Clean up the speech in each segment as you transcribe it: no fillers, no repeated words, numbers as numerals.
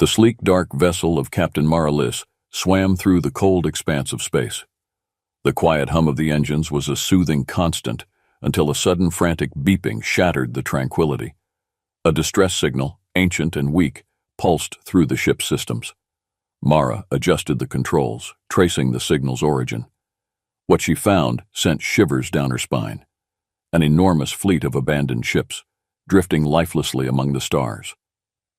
The sleek, dark vessel of Captain Mara Liss swam through the cold expanse of space. The quiet hum of the engines was a soothing constant until a sudden frantic beeping shattered the tranquility. A distress signal, ancient and weak, pulsed through the ship's systems. Mara adjusted the controls, tracing the signal's origin. What she found sent shivers down her spine. An enormous fleet of abandoned ships, drifting lifelessly among the stars.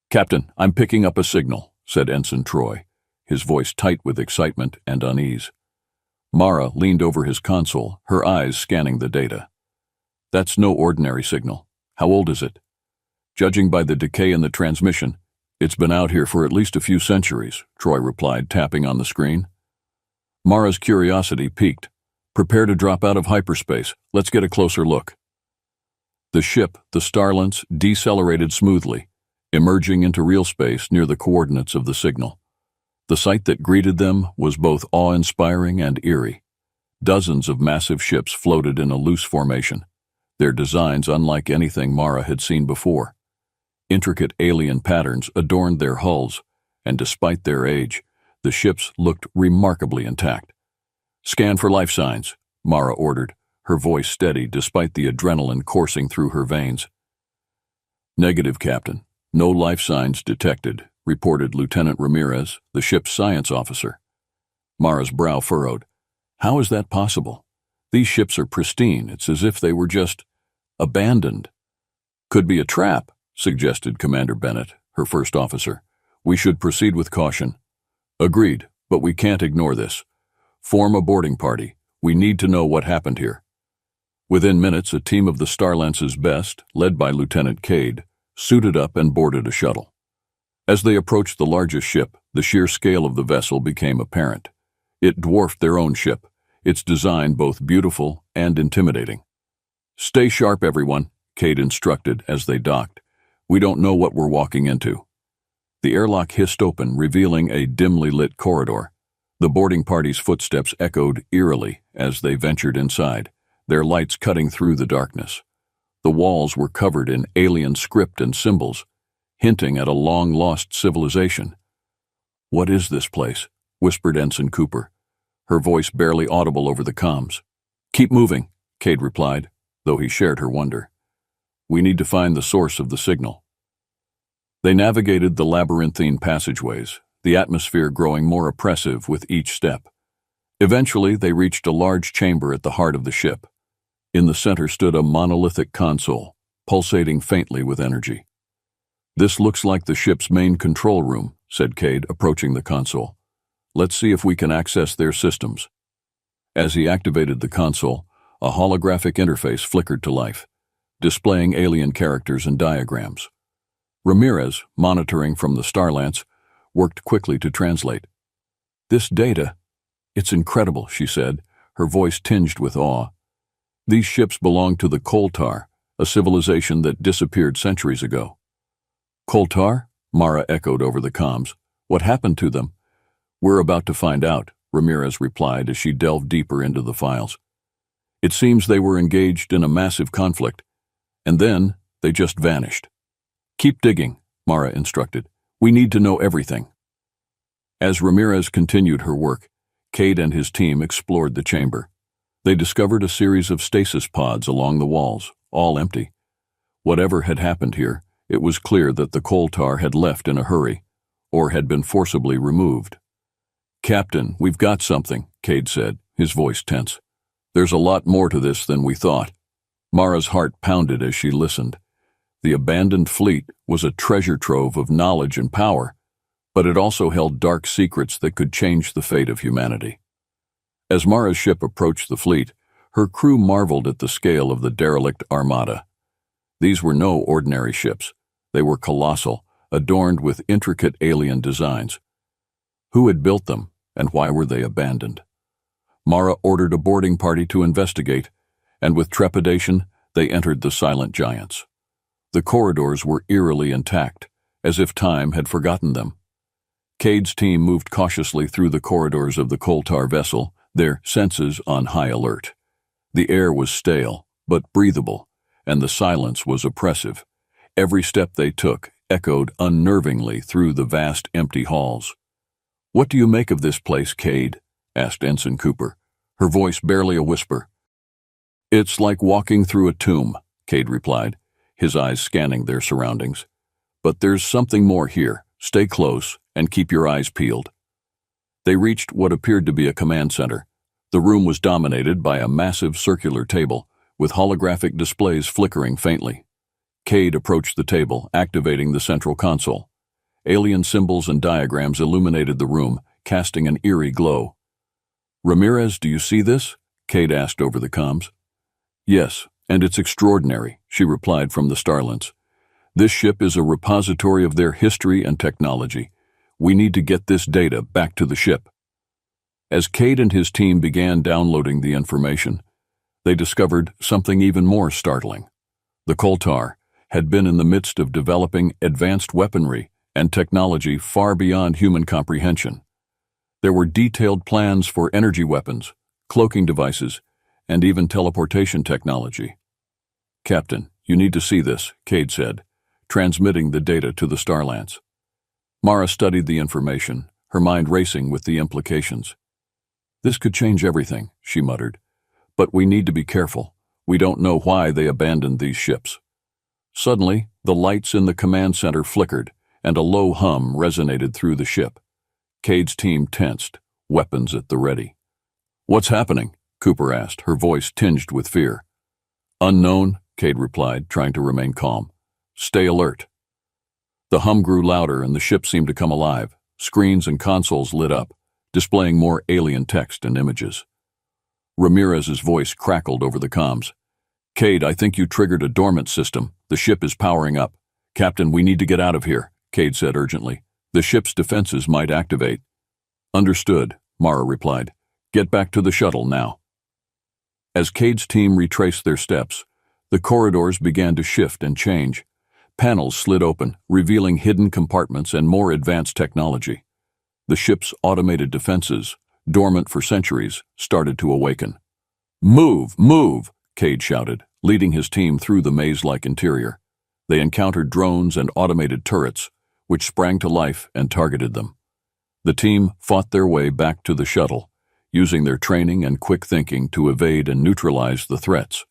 "Captain, I'm picking up a signal," said Ensign Troy, his voice tight with excitement and unease. Mara leaned over his console, her eyes scanning the data. "That's no ordinary signal. How old is it?" "Judging by the decay in the transmission, it's been out here for at least a few centuries," Troy replied, tapping on the screen. Mara's curiosity piqued. "Prepare to drop out of hyperspace. Let's get a closer look." The ship, the Starlance, decelerated smoothly, emerging into real space near the coordinates of the signal. The sight that greeted them was both awe-inspiring and eerie. Dozens of massive ships floated in a loose formation, their designs unlike anything Mara had seen before. Intricate alien patterns adorned their hulls, and despite their age, the ships looked remarkably intact. "Scan for life signs," Mara ordered, her voice steady despite the adrenaline coursing through her veins. "Negative, Captain. No life signs detected," reported Lieutenant Ramirez, the ship's science officer. Mara's brow furrowed. "How is that possible? These ships are pristine. It's as if they were just abandoned." "Could be a trap," suggested Commander Bennett, her first officer. "We should proceed with caution." "Agreed, but we can't ignore this. Form a boarding party. We need to know what happened here." Within minutes, a team of the Starlance's best, led by Lieutenant Cade, suited up and boarded a shuttle. As they approached the largest ship, the sheer scale of the vessel became apparent. It dwarfed their own ship, its design both beautiful and intimidating. "Stay sharp, everyone," Cade instructed as they docked. "We don't know what we're walking into." The airlock hissed open, revealing a dimly lit corridor. The boarding party's footsteps echoed eerily as they ventured inside, their lights cutting through the darkness. The walls were covered in alien script and symbols, hinting at a long-lost civilization. "What is this place?" whispered Ensign Cooper, her voice barely audible over the comms. "Keep moving," Cade replied, though he shared her wonder. "We need to find the source of the signal." They navigated the labyrinthine passageways, the atmosphere growing more oppressive with each step. Eventually, they reached a large chamber at the heart of the ship. In the center stood a monolithic console, pulsating faintly with energy. "This looks like the ship's main control room," said Cade, approaching the console. "Let's see if we can access their systems." As he activated the console, a holographic interface flickered to life, displaying alien characters and diagrams. Ramirez, monitoring from the Starlance, worked quickly to translate. "This data, it's incredible," she said, her voice tinged with awe. "These ships belong to the Koltar, a civilization that disappeared centuries ago." "Koltar?" Mara echoed over the comms. "What happened to them?" "We're about to find out," Ramirez replied as she delved deeper into the files. "It seems they were engaged in a massive conflict, and then they just vanished." "Keep digging," Mara instructed. "We need to know everything." As Ramirez continued her work, Cade and his team explored the chamber. They discovered a series of stasis pods along the walls, all empty. Whatever had happened here, it was clear that the Koltar had left in a hurry, or had been forcibly removed. "Captain, we've got something," Cade said, his voice tense. "There's a lot more to this than we thought." Mara's heart pounded as she listened. The abandoned fleet was a treasure trove of knowledge and power, but it also held dark secrets that could change the fate of humanity. As Mara's ship approached the fleet, her crew marveled at the scale of the derelict armada. These were no ordinary ships. They were colossal, adorned with intricate alien designs. Who had built them, and why were they abandoned? Mara ordered a boarding party to investigate, and with trepidation, they entered the silent giants. The corridors were eerily intact, as if time had forgotten them. Cade's team moved cautiously through the corridors of the Koltar vessel, their senses on high alert. The air was stale, but breathable, and the silence was oppressive. Every step they took echoed unnervingly through the vast empty halls. "What do you make of this place, Cade?" asked Ensign Cooper, her voice barely a whisper. "It's like walking through a tomb," Cade replied, his eyes scanning their surroundings. "But there's something more here. Stay close and keep your eyes peeled." They reached what appeared to be a command center. The room was dominated by a massive circular table, with holographic displays flickering faintly. Cade approached the table, activating the central console. Alien symbols and diagrams illuminated the room, casting an eerie glow. "Ramirez, do you see this?" Cade asked over the comms. "Yes, and it's extraordinary," she replied from the starlinks. "This ship is a repository of their history and technology. We need to get this data back to the ship." As Cade and his team began downloading the information, they discovered something even more startling. The Koltar had been in the midst of developing advanced weaponry and technology far beyond human comprehension. There were detailed plans for energy weapons, cloaking devices, and even teleportation technology. "Captain, you need to see this," Cade said, transmitting the data to the Starlance. Mara studied the information, her mind racing with the implications. "This could change everything," she muttered. "But we need to be careful. We don't know why they abandoned these ships." Suddenly, the lights in the command center flickered, and a low hum resonated through the ship. Cade's team tensed, weapons at the ready. "What's happening?" Cooper asked, her voice tinged with fear. "Unknown," Cade replied, trying to remain calm. "Stay alert." The hum grew louder and the ship seemed to come alive. Screens and consoles lit up, displaying more alien text and images. Ramirez's voice crackled over the comms. "Cade, I think you triggered a dormant system. The ship is powering up. Captain, we need to get out of here," Cade said urgently. "The ship's defenses might activate." "Understood," Mara replied. "Get back to the shuttle now." As Cade's team retraced their steps, the corridors began to shift and change. Panels slid open, revealing hidden compartments and more advanced technology. The ship's automated defenses, dormant for centuries, started to awaken. "Move! Move!" Cade shouted, leading his team through the maze-like interior. They encountered drones and automated turrets, which sprang to life and targeted them. The team fought their way back to the shuttle, using their training and quick thinking to evade and neutralize the threats.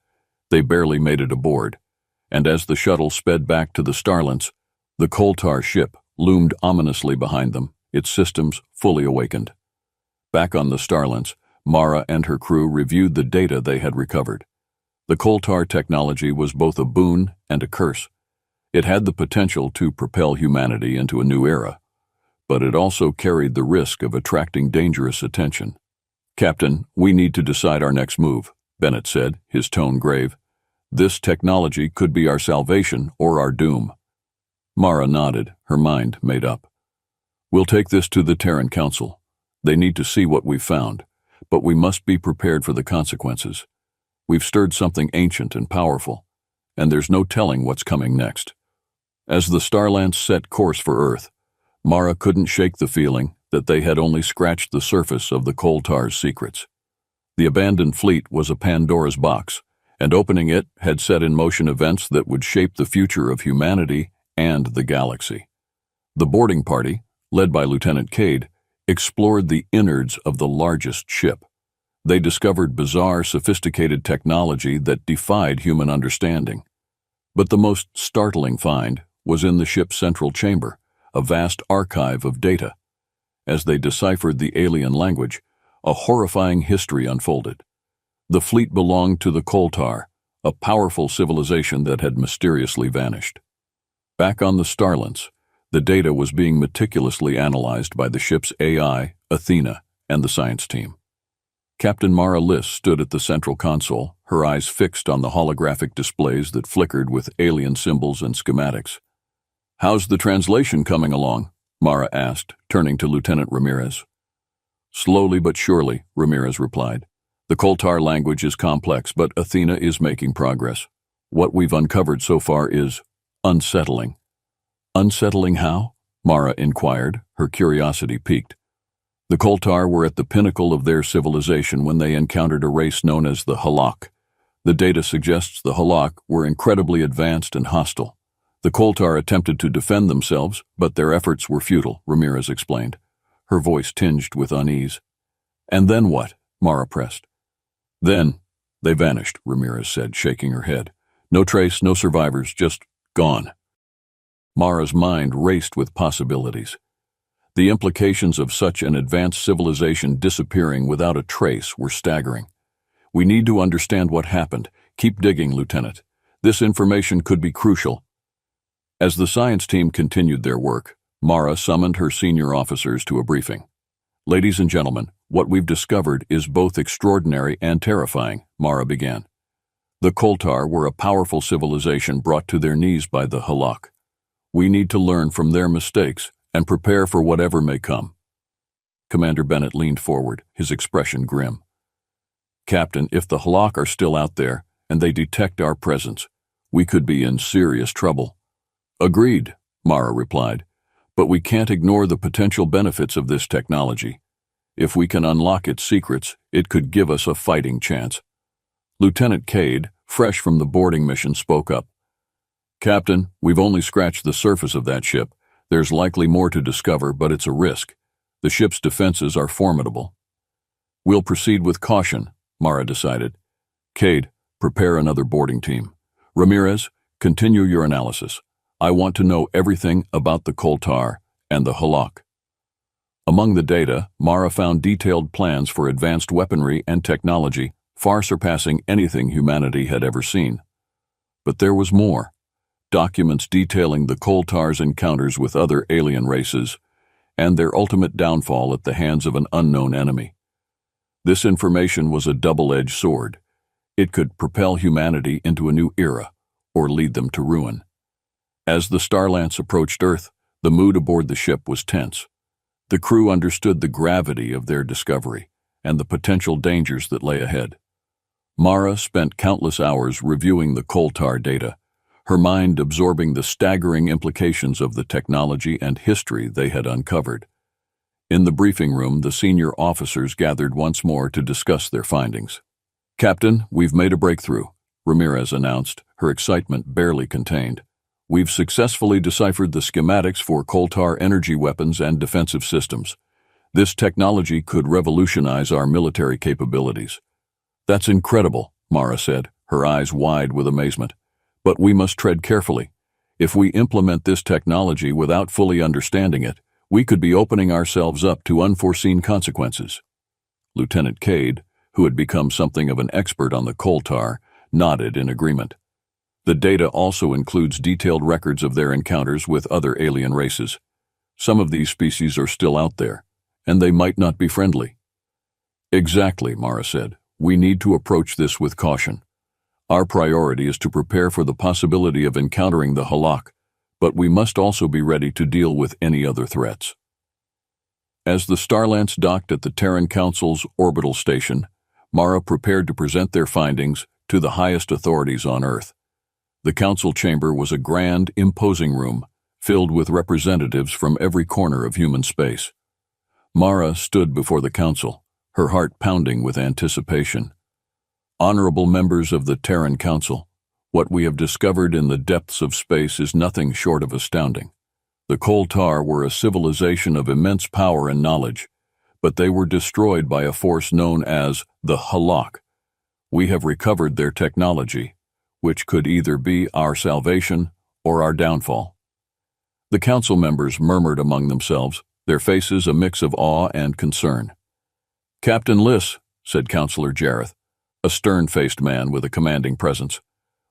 They barely made it aboard, and as the shuttle sped back to the Starlance, the Koltar ship loomed ominously behind them, its systems fully awakened. Back on the Starlance, Mara and her crew reviewed the data they had recovered. The Koltar technology was both a boon and a curse. It had the potential to propel humanity into a new era, but it also carried the risk of attracting dangerous attention. "Captain, we need to decide our next move," Bennett said, his tone grave. "This technology could be our salvation or our doom." Mara nodded, her mind made up. "We'll take this to the Terran Council. They need to see what we've found, but we must be prepared for the consequences. We've stirred something ancient and powerful, and there's no telling what's coming next." As the Starlance set course for Earth, Mara couldn't shake the feeling that they had only scratched the surface of the Koltar's secrets. The abandoned fleet was a Pandora's box, and opening it had set in motion events that would shape the future of humanity and the galaxy. The boarding party, led by Lieutenant Cade, explored the innards of the largest ship. They discovered bizarre, sophisticated technology that defied human understanding. But the most startling find was in the ship's central chamber, a vast archive of data. As they deciphered the alien language, a horrifying history unfolded. The fleet belonged to the Koltar, a powerful civilization that had mysteriously vanished. Back on the Starlance, the data was being meticulously analyzed by the ship's AI, Athena, and the science team. Captain Mara Liss stood at the central console, her eyes fixed on the holographic displays that flickered with alien symbols and schematics. "How's the translation coming along?" Mara asked, turning to Lieutenant Ramirez. "Slowly but surely," Ramirez replied. "The Koltar language is complex, but Athena is making progress. What we've uncovered so far is unsettling." "Unsettling how?" Mara inquired, her curiosity piqued. The Koltar were at the pinnacle of their civilization when they encountered a race known as the Halak. The data suggests the Halak were incredibly advanced and hostile. The Koltar attempted to defend themselves, but their efforts were futile, Ramirez explained, her voice tinged with unease. And then what? Mara pressed. Then, they vanished, Ramirez said, shaking her head. No trace, no survivors, just gone. Mara's mind raced with possibilities. The implications of such an advanced civilization disappearing without a trace were staggering. We need to understand what happened. Keep digging, Lieutenant. This information could be crucial. As the science team continued their work, Mara summoned her senior officers to a briefing. Ladies and gentlemen, what we've discovered is both extraordinary and terrifying, Mara began. The Koltar were a powerful civilization brought to their knees by the Halak. We need to learn from their mistakes and prepare for whatever may come. Commander Bennett leaned forward, his expression grim. Captain, if the Halak are still out there and they detect our presence, we could be in serious trouble. Agreed, Mara replied, but we can't ignore the potential benefits of this technology. If we can unlock its secrets, it could give us a fighting chance. Lieutenant Cade, fresh from the boarding mission, spoke up. Captain, we've only scratched the surface of that ship. There's likely more to discover, but it's a risk. The ship's defenses are formidable. We'll proceed with caution, Mara decided. Cade, prepare another boarding team. Ramirez, continue your analysis. I want to know everything about the Koltar and the Halak. Among the data, Mara found detailed plans for advanced weaponry and technology, far surpassing anything humanity had ever seen. But there was more. Documents detailing the Koltar's encounters with other alien races and their ultimate downfall at the hands of an unknown enemy. This information was a double-edged sword. It could propel humanity into a new era or lead them to ruin. As the Starlance approached Earth, the mood aboard the ship was tense. The crew understood the gravity of their discovery and the potential dangers that lay ahead. Mara spent countless hours reviewing the Koltar data, her mind absorbing the staggering implications of the technology and history they had uncovered. In the briefing room, the senior officers gathered once more to discuss their findings. Captain, we've made a breakthrough, Ramirez announced, her excitement barely contained. We've successfully deciphered the schematics for Koltar energy weapons and defensive systems. This technology could revolutionize our military capabilities. That's incredible, Mara said, her eyes wide with amazement. But we must tread carefully. If we implement this technology without fully understanding it, we could be opening ourselves up to unforeseen consequences. Lieutenant Cade, who had become something of an expert on the Koltar, nodded in agreement. The data also includes detailed records of their encounters with other alien races. Some of these species are still out there, and they might not be friendly. Exactly, Mara said. We need to approach this with caution. Our priority is to prepare for the possibility of encountering the Halak, but we must also be ready to deal with any other threats. As the Starlance docked at the Terran Council's orbital station, Mara prepared to present their findings to the highest authorities on Earth. The council chamber was a grand, imposing room, filled with representatives from every corner of human space. Mara stood before the council, her heart pounding with anticipation. Honorable members of the Terran Council, what we have discovered in the depths of space is nothing short of astounding. The Koltar were a civilization of immense power and knowledge, but they were destroyed by a force known as the Halak. We have recovered their technology, which could either be our salvation or our downfall. The council members murmured among themselves, their faces a mix of awe and concern. Captain Liss, said Councillor Jareth, a stern-faced man with a commanding presence,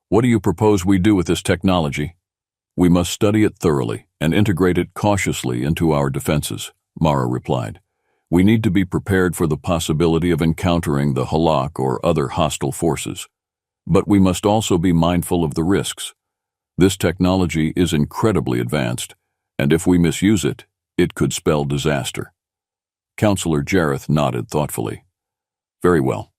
what do you propose we do with this technology? We must study it thoroughly and integrate it cautiously into our defenses, Mara replied. We need to be prepared for the possibility of encountering the Halak or other hostile forces. But we must also be mindful of the risks. This technology is incredibly advanced, and if we misuse it, it could spell disaster. Councillor Jareth nodded thoughtfully. Very well.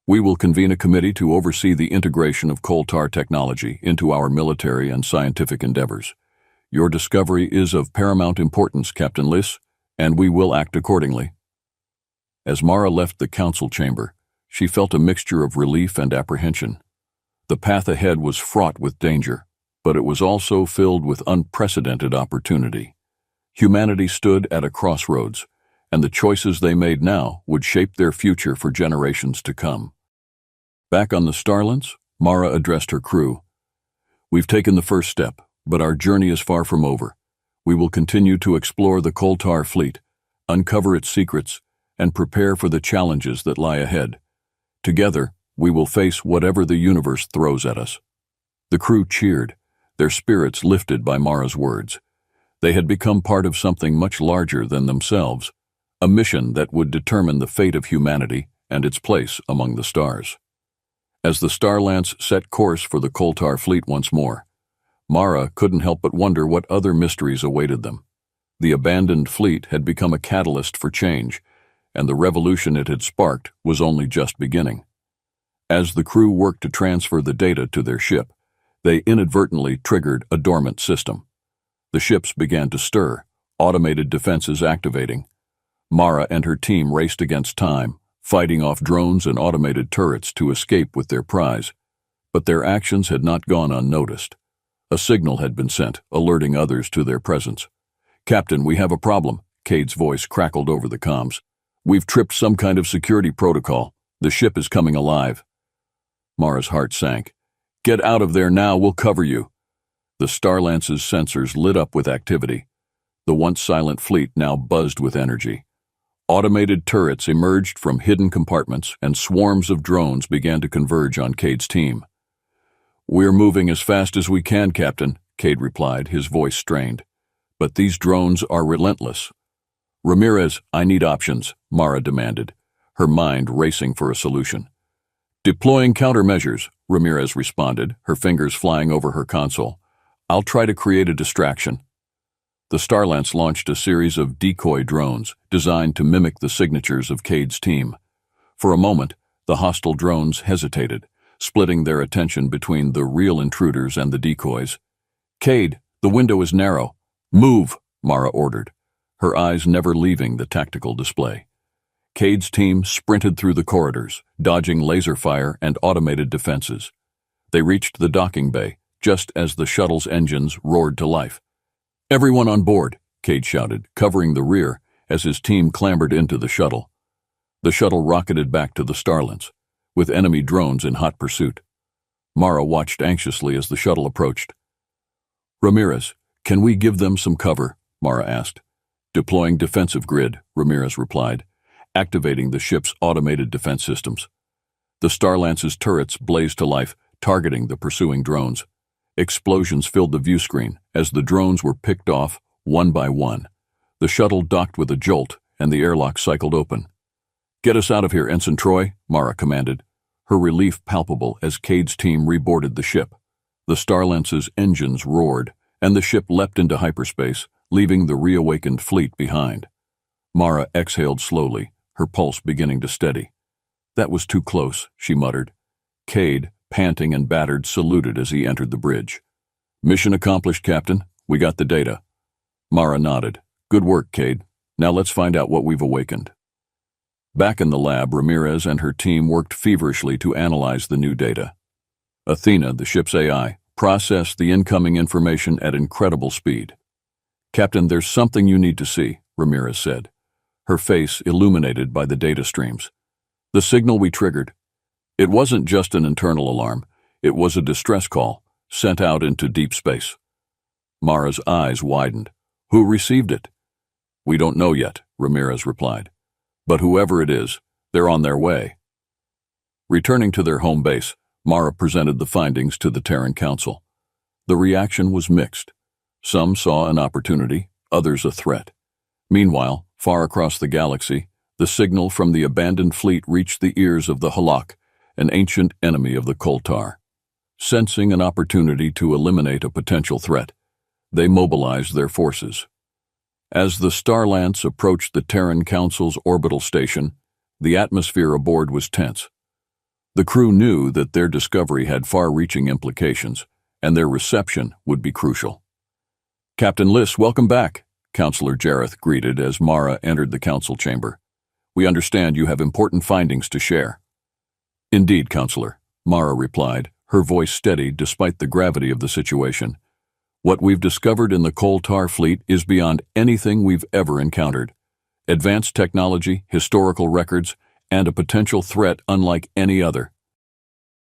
We will convene a committee to oversee the integration of Koltar technology into our military and scientific endeavors. Your discovery is of paramount importance, Captain Liss, and we will act accordingly. As Mara left the council chamber, she felt a mixture of relief and apprehension. The path ahead was fraught with danger, but it was also filled with unprecedented opportunity. Humanity stood at a crossroads, and the choices they made now would shape their future for generations to come. Back on the Starlance, Mara addressed her crew. "We've taken the first step, but our journey is far from over. We will continue to explore the Koltar fleet, uncover its secrets, and prepare for the challenges that lie ahead. Together, we will face whatever the universe throws at us." The crew cheered, their spirits lifted by Mara's words. They had become part of something much larger than themselves, a mission that would determine the fate of humanity and its place among the stars. As the Starlance set course for the Koltar fleet once more, Mara couldn't help but wonder what other mysteries awaited them. The abandoned fleet had become a catalyst for change, and the revolution it had sparked was only just beginning. As the crew worked to transfer the data to their ship, they inadvertently triggered a dormant system. The ships began to stir, automated defenses activating. Mara and her team raced against time, fighting off drones and automated turrets to escape with their prize. But their actions had not gone unnoticed. A signal had been sent, alerting others to their presence. "Captain, we have a problem," Cade's voice crackled over the comms. "We've tripped some kind of security protocol. The ship is coming alive." Mara's heart sank. "Get out of there now, we'll cover you." The Starlance's sensors lit up with activity. The once silent fleet now buzzed with energy. Automated turrets emerged from hidden compartments, and swarms of drones began to converge on Cade's team. "We're moving as fast as we can, Captain," Cade replied, his voice strained. "But these drones are relentless." "Ramirez, I need options," Mara demanded, her mind racing for a solution. "Deploying countermeasures," Ramirez responded, her fingers flying over her console. "I'll try to create a distraction." The Starlance launched a series of decoy drones designed to mimic the signatures of Cade's team. For a moment, the hostile drones hesitated, splitting their attention between the real intruders and the decoys. "Cade, the window is narrow. Move," Mara ordered, her eyes never leaving the tactical display. Cade's team sprinted through the corridors, dodging laser fire and automated defenses. They reached the docking bay, just as the shuttle's engines roared to life. "Everyone on board," Cade shouted, covering the rear as his team clambered into the shuttle. The shuttle rocketed back to the Starlance, with enemy drones in hot pursuit. Mara watched anxiously as the shuttle approached. "Ramirez, can we give them some cover?" Mara asked. "Deploying defensive grid," Ramirez replied, activating the ship's automated defense systems. The Starlance's turrets blazed to life, targeting the pursuing drones. Explosions filled the view screen as the drones were picked off one by one. The shuttle docked with a jolt, and the airlock cycled open. "Get us out of here, Ensign Troy," Mara commanded, her relief palpable as Cade's team reboarded the ship. The Starlance's engines roared, and the ship leapt into hyperspace, leaving the reawakened fleet behind. Mara exhaled slowly, her pulse beginning to steady. "That was too close," she muttered. Cade, panting and battered, saluted as he entered the bridge. "Mission accomplished, Captain. We got the data." Mara nodded. "Good work, Cade. Now let's find out what we've awakened." Back in the lab, Ramirez and her team worked feverishly to analyze the new data. Athena, the ship's AI, processed the incoming information at incredible speed. "Captain, there's something you need to see," Ramirez said, her face illuminated by the data streams. "The signal we triggered. It wasn't just an internal alarm. It was a distress call, sent out into deep space." Mara's eyes widened. "Who received it?" "We don't know yet," Ramirez replied. "But whoever it is, they're on their way." Returning to their home base, Mara presented the findings to the Terran Council. The reaction was mixed. Some saw an opportunity, others a threat. Meanwhile, far across the galaxy, the signal from the abandoned fleet reached the ears of the Halak, an ancient enemy of the Koltar. Sensing an opportunity to eliminate a potential threat, they mobilized their forces. As the Starlance approached the Terran Council's orbital station, the atmosphere aboard was tense. The crew knew that their discovery had far-reaching implications, and their reception would be crucial. "Captain Liss, welcome back," Counselor Jareth greeted as Mara entered the council chamber. "We understand you have important findings to share." "Indeed, Counselor," Mara replied, her voice steady despite the gravity of the situation. What we've discovered in the coal tar fleet is beyond anything we've ever encountered. Advanced technology, historical records, and a potential threat unlike any other.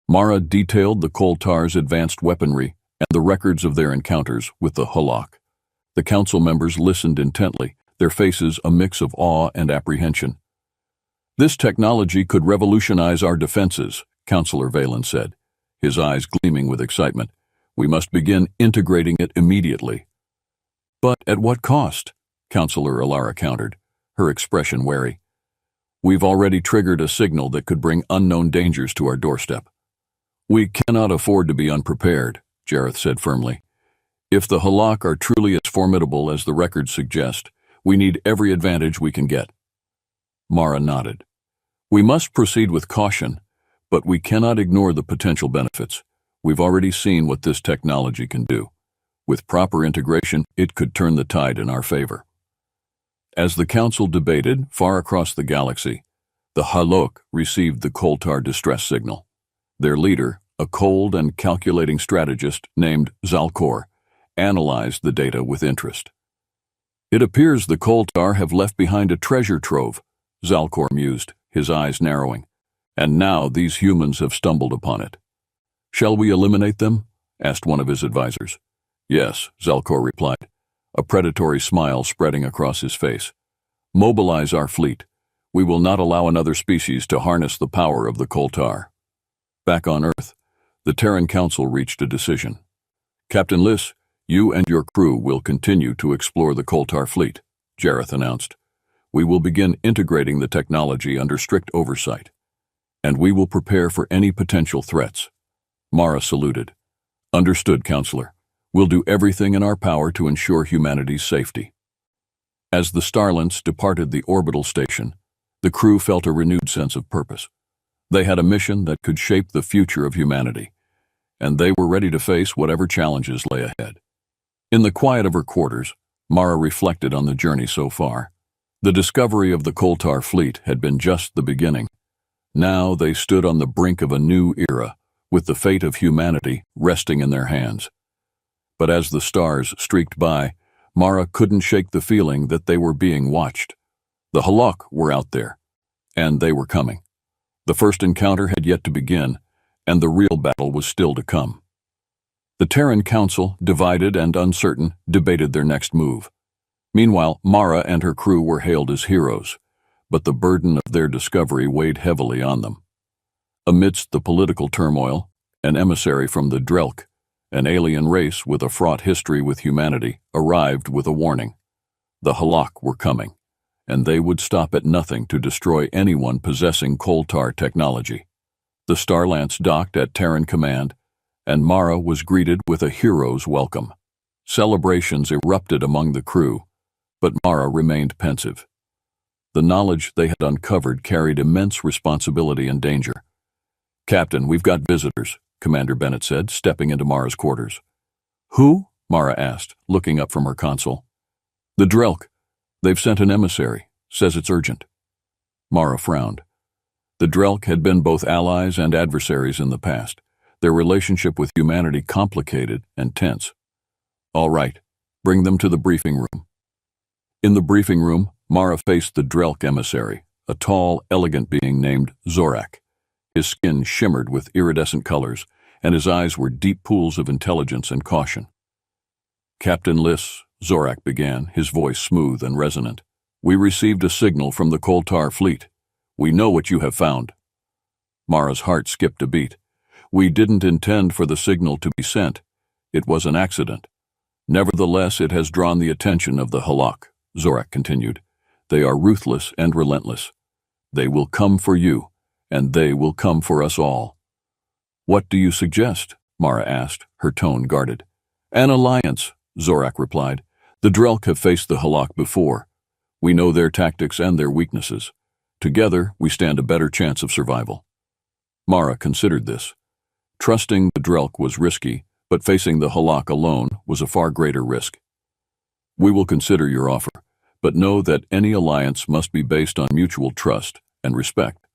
Mara detailed the coal tar's advanced weaponry and the records of their encounters with the Halak. The council members listened intently, their faces a mix of awe and apprehension. "This technology could revolutionize our defenses," Councillor Valen said, his eyes gleaming with excitement. "We must begin integrating it immediately." "But at what cost?" Councillor Alara countered, her expression wary. "We've already triggered a signal that could bring unknown dangers to our doorstep." "We cannot afford to be unprepared," Jareth said firmly. "If the Halak are truly as formidable as the records suggest, we need every advantage we can get." Mara nodded. "We must proceed with caution, but we cannot ignore the potential benefits. We've already seen what this technology can do. With proper integration, it could turn the tide in our favor." As the council debated far across the galaxy, the Halak received the Koltar distress signal. Their leader, a cold and calculating strategist named Zalkor, analyzed the data with interest. "It appears the Koltar have left behind a treasure trove," Zalkor mused, his eyes narrowing. "And now these humans have stumbled upon it." "Shall we eliminate them?" asked one of his advisors. "Yes," Zalkor replied, a predatory smile spreading across his face. "Mobilize our fleet. We will not allow another species to harness the power of the Koltar." Back on Earth, the Terran Council reached a decision. "Captain Liss, you and your crew will continue to explore the Koltar fleet," Jareth announced. "We will begin integrating the technology under strict oversight, and we will prepare for any potential threats." Mara saluted. "Understood, Counselor. We'll do everything in our power to ensure humanity's safety." As the Starlants departed the orbital station, the crew felt a renewed sense of purpose. They had a mission that could shape the future of humanity, and they were ready to face whatever challenges lay ahead. In the quiet of her quarters, Mara reflected on the journey so far. The discovery of the Koltar fleet had been just the beginning. Now they stood on the brink of a new era, with the fate of humanity resting in their hands. But as the stars streaked by, Mara couldn't shake the feeling that they were being watched. The Halak were out there, and they were coming. The first encounter had yet to begin, and the real battle was still to come. The Terran Council, divided and uncertain, debated their next move. Meanwhile, Mara and her crew were hailed as heroes, but the burden of their discovery weighed heavily on them. Amidst the political turmoil, an emissary from the Drelk, an alien race with a fraught history with humanity, arrived with a warning. The Halak were coming, and they would stop at nothing to destroy anyone possessing Koltar technology. The Starlants docked at Terran command, and Mara was greeted with a hero's welcome. Celebrations erupted among the crew, but Mara remained pensive. The knowledge they had uncovered carried immense responsibility and danger. "Captain, we've got visitors," Commander Bennett said, stepping into Mara's quarters. "Who?" Mara asked, looking up from her console. "The Drelk. They've sent an emissary. Says it's urgent." Mara frowned. The Drelk had been both allies and adversaries in the past, their relationship with humanity complicated and tense. "All right, bring them to the briefing room." In the briefing room, Mara faced the Drelk emissary, a tall, elegant being named Zorak. His skin shimmered with iridescent colors, and his eyes were deep pools of intelligence and caution. "Captain Liss," Zorak began, his voice smooth and resonant, "we received a signal from the Koltar fleet. We know what you have found." Mara's heart skipped a beat. "We didn't intend for the signal to be sent. It was an accident. Nevertheless, it has drawn the attention of the Halak," Zorak continued. "They are ruthless and relentless. They will come for you, and they will come for us all." "What do you suggest?" Mara asked, her tone guarded. "An alliance," Zorak replied. "The Drelk have faced the Halak before. We know their tactics and their weaknesses. Together, we stand a better chance of survival." Mara considered this. Trusting the Drelk was risky, but facing the Halak alone was a far greater risk. "We will consider your offer, but know that any alliance must be based on mutual trust and respect."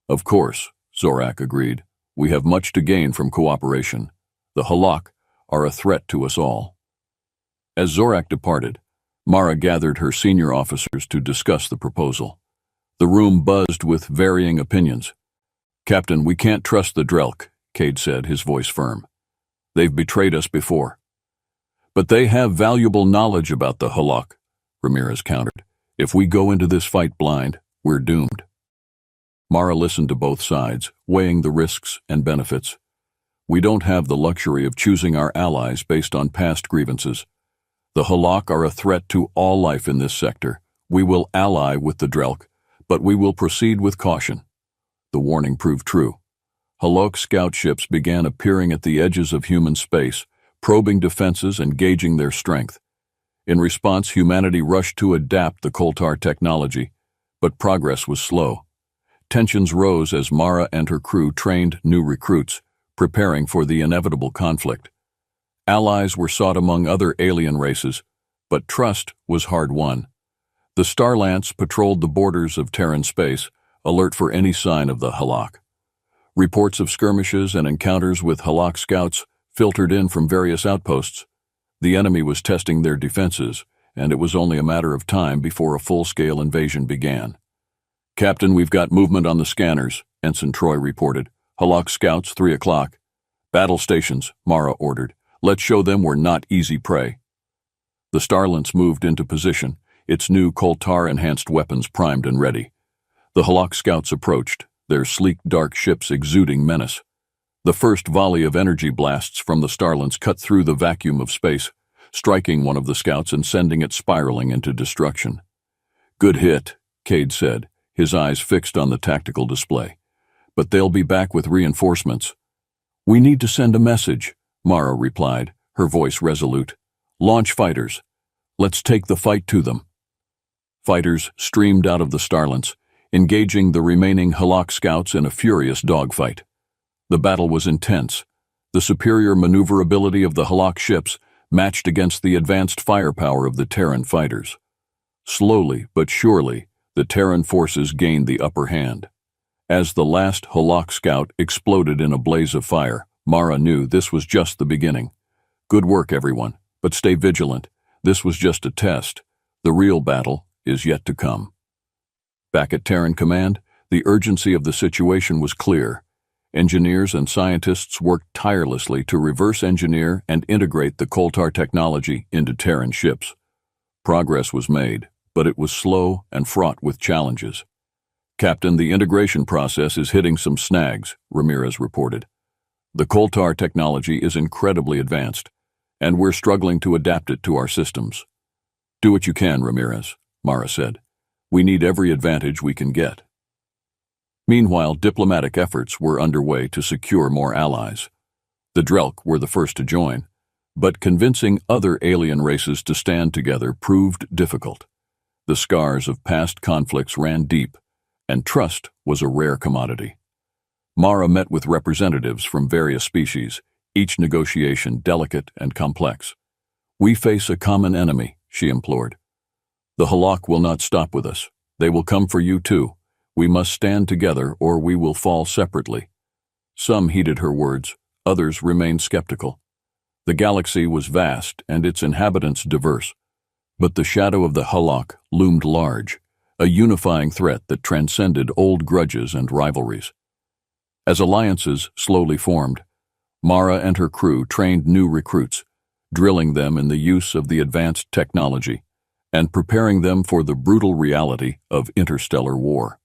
"Of course," Zorak agreed. "We have much to gain from cooperation. The Halak are a threat to us all." As Zorak departed, Mara gathered her senior officers to discuss the proposal. The room buzzed with varying opinions. "Captain, we can't trust the Drelk," Cade said, his voice firm. "They've betrayed us before." "But they have valuable knowledge about the Halak," Ramirez countered. "If we go into this fight blind, we're doomed." Mara listened to both sides, weighing the risks and benefits. "We don't have the luxury of choosing our allies based on past grievances. The Halak are a threat to all life in this sector. We will ally with the Drelk, but we will proceed with caution." The warning proved true. Halak scout ships began appearing at the edges of human space, probing defenses and gauging their strength. In response, humanity rushed to adapt the Koltar technology, but progress was slow. Tensions rose as Mara and her crew trained new recruits, preparing for the inevitable conflict. Allies were sought among other alien races, but trust was hard won. The Starlance patrolled the borders of Terran space, alert for any sign of the Halak. Reports of skirmishes and encounters with Halak scouts filtered in from various outposts. The enemy was testing their defenses, and it was only a matter of time before a full-scale invasion began. "Captain, we've got movement on the scanners," Ensign Troy reported. "Halak scouts, 3 o'clock. "Battle stations," Mara ordered. "Let's show them we're not easy prey." The Starlance moved into position, its new Koltar-enhanced weapons primed and ready. The Halak scouts approached, their sleek dark ships exuding menace. The first volley of energy blasts from the Starlance cut through the vacuum of space, striking one of the scouts and sending it spiraling into destruction. "Good hit," Cade said, his eyes fixed on the tactical display. "But they'll be back with reinforcements." "We need to send a message," Mara replied, her voice resolute. "Launch fighters. Let's take the fight to them." Fighters streamed out of the Starlance, engaging the remaining Halak scouts in a furious dogfight. The battle was intense. The superior maneuverability of the Halak ships matched against the advanced firepower of the Terran fighters. Slowly but surely, the Terran forces gained the upper hand. As the last Halak scout exploded in a blaze of fire, Mara knew this was just the beginning. "Good work, everyone, but stay vigilant. This was just a test. The real battle is yet to come." Back at Terran Command, the urgency of the situation was clear. Engineers and scientists worked tirelessly to reverse engineer and integrate the Koltar technology into Terran ships. Progress was made, but it was slow and fraught with challenges. "Captain, the integration process is hitting some snags," Ramirez reported. "The Koltar technology is incredibly advanced, and we're struggling to adapt it to our systems." "Do what you can, Ramirez," Mara said. "We need every advantage we can get." Meanwhile, diplomatic efforts were underway to secure more allies. The Drelk were the first to join, but convincing other alien races to stand together proved difficult. The scars of past conflicts ran deep, and trust was a rare commodity. Mara met with representatives from various species, each negotiation delicate and complex. "We face a common enemy," she implored. "The Halak will not stop with us. They will come for you too. We must stand together or we will fall separately." Some heeded her words, others remained skeptical. The galaxy was vast and its inhabitants diverse, but the shadow of the Halak loomed large, a unifying threat that transcended old grudges and rivalries. As alliances slowly formed, Mara and her crew trained new recruits, drilling them in the use of the advanced technology and preparing them for the brutal reality of interstellar war.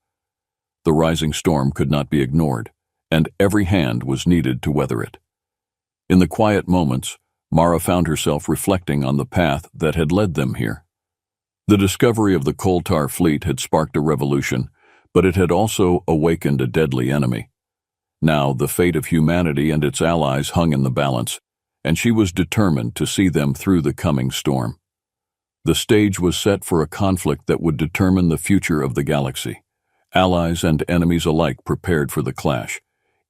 The rising storm could not be ignored, and every hand was needed to weather it. In the quiet moments, Mara found herself reflecting on the path that had led them here. The discovery of the Koltar fleet had sparked a revolution, but it had also awakened a deadly enemy. Now the fate of humanity and its allies hung in the balance, and she was determined to see them through the coming storm. The stage was set for a conflict that would determine the future of the galaxy. Allies and enemies alike prepared for the clash,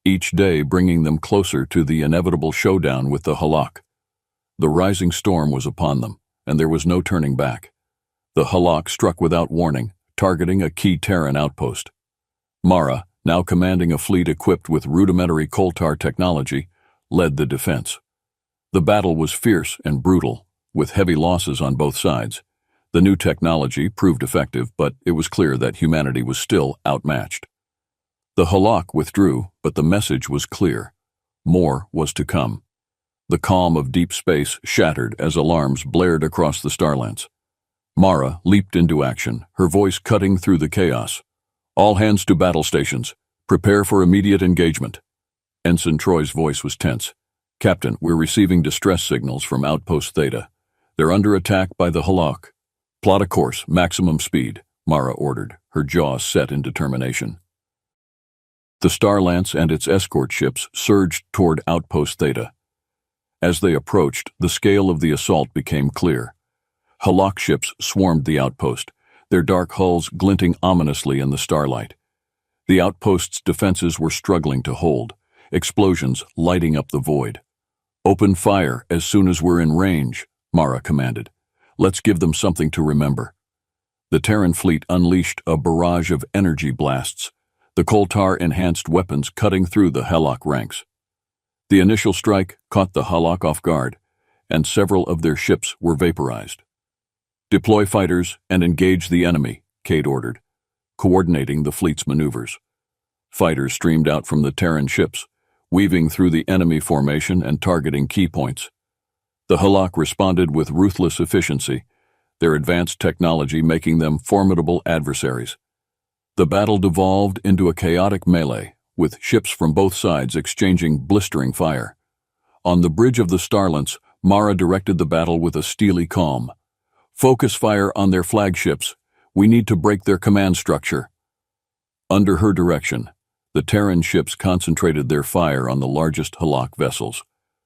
each day bringing them closer to the inevitable showdown with the Halak. The rising storm was upon them, and there was no turning back. The Halak struck without warning, targeting a key Terran outpost. Mara, now commanding a fleet equipped with rudimentary Koltar technology, led the defense. The battle was fierce and brutal, with heavy losses on both sides. The new technology proved effective, but it was clear that humanity was still outmatched. The Halak withdrew, but the message was clear. More was to come. The calm of deep space shattered as alarms blared across the starlands. Mara leaped into action, her voice cutting through the chaos. "All hands to battle stations. Prepare for immediate engagement." Ensign Troy's voice was tense. "Captain, we're receiving distress signals from Outpost Theta. They're under attack by the Halak." "Plot a course, maximum speed," Mara ordered, her jaw set in determination. The Starlance and its escort ships surged toward Outpost Theta. As they approached, the scale of the assault became clear. Halak ships swarmed the outpost, their dark hulls glinting ominously in the starlight. The outpost's defenses were struggling to hold, explosions lighting up the void. "Open fire as soon as we're in range," Mara commanded. "Let's give them something to remember." The Terran fleet unleashed a barrage of energy blasts, the Koltar-enhanced weapons cutting through the Halak ranks. The initial strike caught the Halak off guard, and several of their ships were vaporized. "Deploy fighters and engage the enemy," Cade ordered, coordinating the fleet's maneuvers. Fighters streamed out from the Terran ships, weaving through the enemy formation and targeting key points. The Halak responded with ruthless efficiency, their advanced technology making them formidable adversaries. The battle devolved into a chaotic melee, with ships from both sides exchanging blistering fire. On the bridge of the Starlance, Mara directed the battle with a steely calm. "Focus fire on their flagships. We need to break their command structure." Under her direction, the Terran ships concentrated their fire on the largest Halak vessels.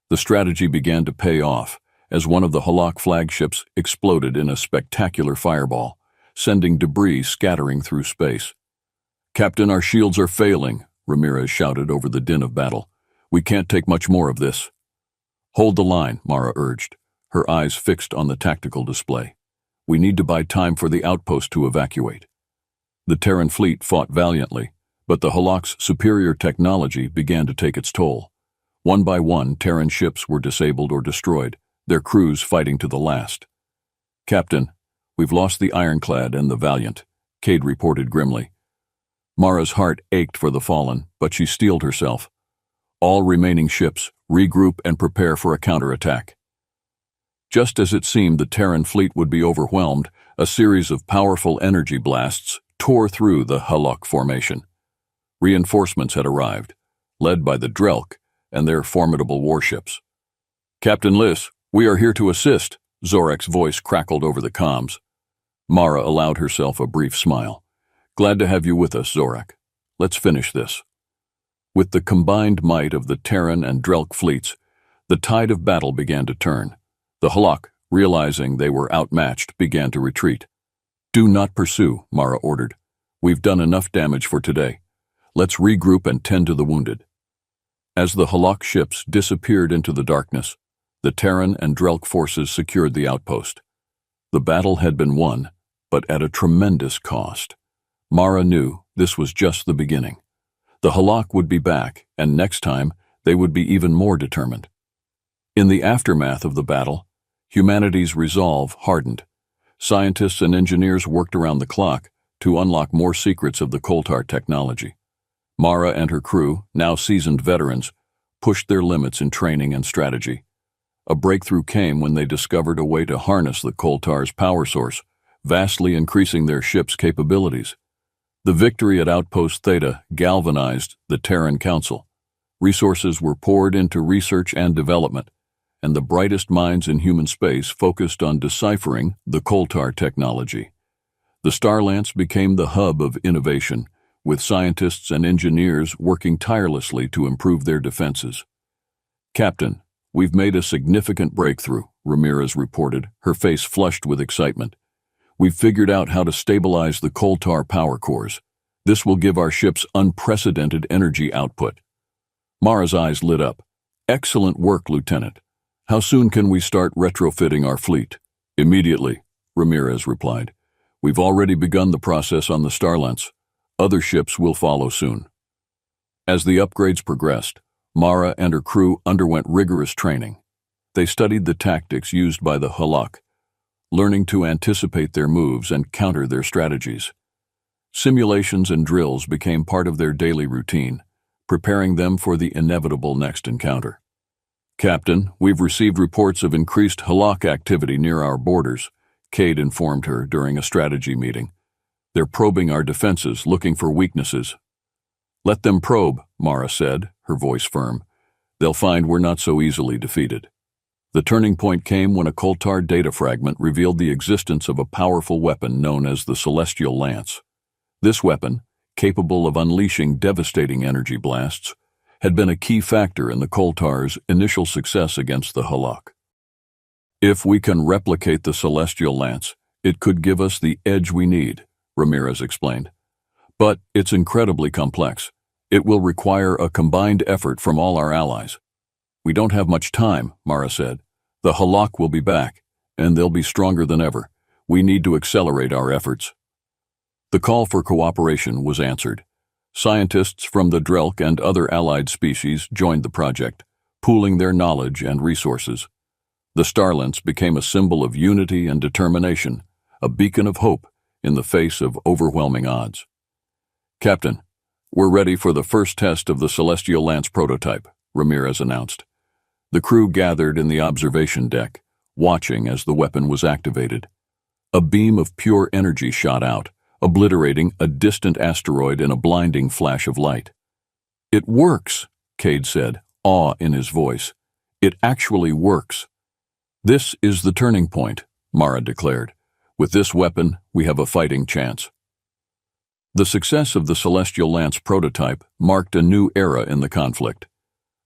The strategy began to pay off as one of the Halak flagships exploded in a spectacular fireball, sending debris scattering through space. "Captain, our shields are failing," Ramirez shouted over the din of battle. "We can't take much more of this." "Hold the line," Mara urged, her eyes fixed on the tactical display. "We need to buy time for the outpost to evacuate." The Terran fleet fought valiantly, but the Halak's superior technology began to take its toll. One by one, Terran ships were disabled or destroyed, their crews fighting to the last. "Captain, we've lost the Ironclad and the Valiant," Cade reported grimly. Mara's heart ached for the fallen, but she steeled herself. "All remaining ships, regroup and prepare for a counterattack." Just as it seemed the Terran fleet would be overwhelmed, a series of powerful energy blasts tore through the Halak formation. Reinforcements had arrived, led by the Drelk and their formidable warships. "Captain Liss, we are here to assist," Zorek's voice crackled over the comms. Mara allowed herself a brief smile. "Glad to have you with us, Zorek. Let's finish this." With the combined might of the Terran and Drelk fleets, the tide of battle began to turn. The Halak, realizing they were outmatched, began to retreat. "Do not pursue," Mara ordered. "We've done enough damage for today. Let's regroup and tend to the wounded." As the Halak ships disappeared into the darkness, the Terran and Drelk forces secured the outpost. The battle had been won, but at a tremendous cost. Mara knew this was just the beginning. The Halak would be back, and next time they would be even more determined. In the aftermath of the battle, humanity's resolve hardened. Scientists and engineers worked around the clock to unlock more secrets of the Koltar technology. Mara and her crew, now seasoned veterans, pushed their limits in training and strategy. A breakthrough came when they discovered a way to harness the Koltar's power source, vastly increasing their ship's capabilities. The victory at Outpost Theta galvanized the Terran Council. Resources were poured into research and development, and the brightest minds in human space focused on deciphering the Koltar technology. The Starlance became the hub of innovation, with scientists and engineers working tirelessly to improve their defenses. "Captain, we've made a significant breakthrough," Ramirez reported, her face flushed with excitement. "We've figured out how to stabilize the Koltar power cores. This will give our ships unprecedented energy output." Mara's eyes lit up. "Excellent work, Lieutenant. How soon can we start retrofitting our fleet?" "Immediately," Ramirez replied. "We've already begun the process on the Starlance. Other ships will follow soon." As the upgrades progressed, Mara and her crew underwent rigorous training. they studied the tactics used by the Halak, learning to anticipate their moves and counter their strategies. Simulations and drills became part of their daily routine, preparing them for the inevitable next encounter. "Captain, we've received reports of increased Halak activity near our borders," Cade informed her during a strategy meeting. "They're probing our defenses, looking for weaknesses." "Let them probe," Mara said, her voice firm. "They'll find we're not so easily defeated." The turning point came when a Koltar data fragment revealed the existence of a powerful weapon known as the Celestial Lance. This weapon, capable of unleashing devastating energy blasts, had been a key factor in the Koltar's initial success against the Halak. "If we can replicate the Celestial Lance, it could give us the edge we need," Ramirez explained. "But it's incredibly complex. It will require a combined effort from all our allies." "We don't have much time," Mara said. "The Halak will be back, and they'll be stronger than ever. We need to accelerate our efforts." The call for cooperation was answered. Scientists from the Drelk and other allied species joined the project, pooling their knowledge and resources. The Starlance became a symbol of unity and determination, a beacon of hope in the face of overwhelming odds. "Captain, we're ready for the first test of the Celestial Lance prototype," Ramirez announced. The crew gathered in the observation deck, watching as the weapon was activated. A beam of pure energy shot out, obliterating a distant asteroid in a blinding flash of light. "It works," Cade said, awe in his voice. "It actually works." "This is the turning point," Mara declared. "With this weapon, we have a fighting chance." The success of the Celestial Lance prototype marked a new era in the conflict.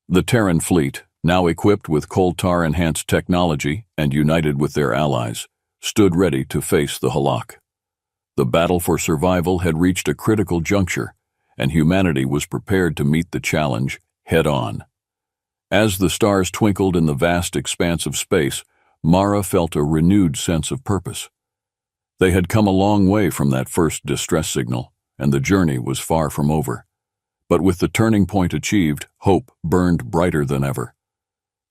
The Terran fleet, now equipped with Koltar-enhanced technology and united with their allies, stood ready to face the Halak. The battle for survival had reached a critical juncture, and humanity was prepared to meet the challenge head-on. As the stars twinkled in the vast expanse of space, Mara felt a renewed sense of purpose. They had come a long way from that first distress signal, and the journey was far from over. But with the turning point achieved, hope burned brighter than ever.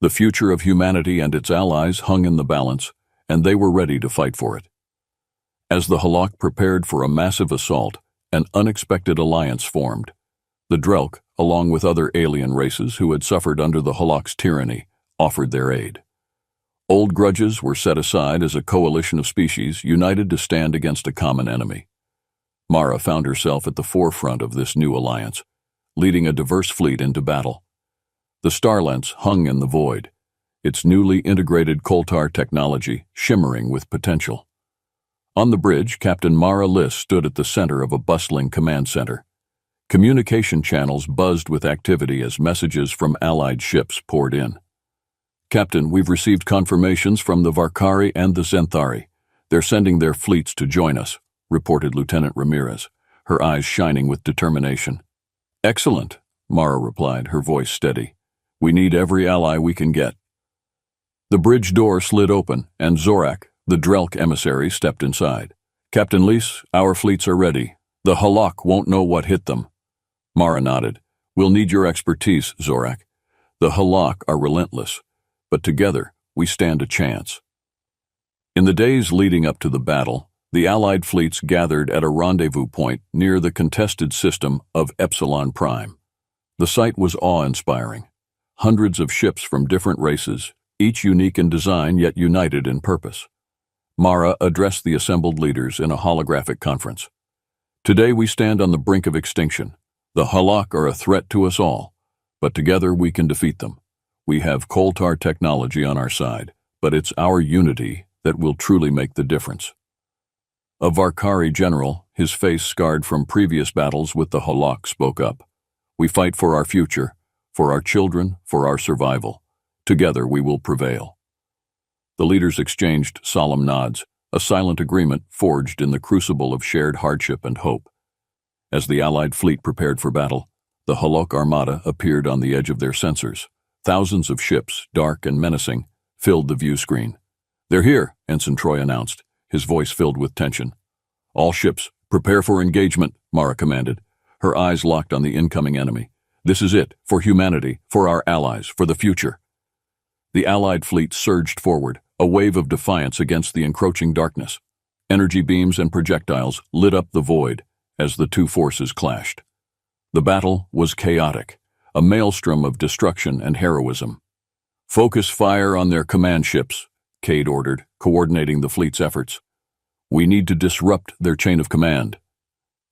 The future of humanity and its allies hung in the balance, and they were ready to fight for it. As the Halak prepared for a massive assault, an unexpected alliance formed. The Drelk, along with other alien races who had suffered under the Halak's tyranny, offered their aid. Old grudges were set aside as a coalition of species united to stand against a common enemy. Mara found herself at the forefront of this new alliance, leading a diverse fleet into battle. The Starlance hung in the void, its newly integrated Koltar technology shimmering with potential. On the bridge, Captain Mara Liss stood at the center of a bustling command center. Communication channels buzzed with activity as messages from allied ships poured in. "Captain, we've received confirmations from the Varkari and the Zenthari. They're sending their fleets to join us," reported Lieutenant Ramirez, her eyes shining with determination. "Excellent," Mara replied, her voice steady. "We need every ally we can get." The bridge door slid open, and Zorak, the Drelk emissary, stepped inside. "Captain Liss, our fleets are ready. The Halak won't know what hit them." Mara nodded. "We'll need your expertise, Zorak. The Halak are relentless, but together we stand a chance." In the days leading up to the battle, the Allied fleets gathered at a rendezvous point near the contested system of Epsilon Prime. The sight was awe-inspiring. Hundreds of ships from different races, each unique in design yet united in purpose. Mara addressed the assembled leaders in a holographic conference. "Today we stand on the brink of extinction. The Halak are a threat to us all, but together we can defeat them. We have Koltar technology on our side, but it's our unity that will truly make the difference." A Varkari general, his face scarred from previous battles with the Halak, spoke up. "We fight for our future, for our children, for our survival. Together we will prevail." The leaders exchanged solemn nods, a silent agreement forged in the crucible of shared hardship and hope. As the Allied fleet prepared for battle, the Halak armada appeared on the edge of their sensors. Thousands of ships, dark and menacing, filled the view screen. "They're here," Ensign Troy announced, his voice filled with tension. "All ships, prepare for engagement," Mara commanded, her eyes locked on the incoming enemy. "This is it, for humanity, for our allies, for the future." The Allied fleet surged forward, a wave of defiance against the encroaching darkness. Energy beams and projectiles lit up the void as the two forces clashed. The battle was chaotic, a maelstrom of destruction and heroism. "Focus fire on their command ships," Cade ordered, coordinating the fleet's efforts. "We need to disrupt their chain of command."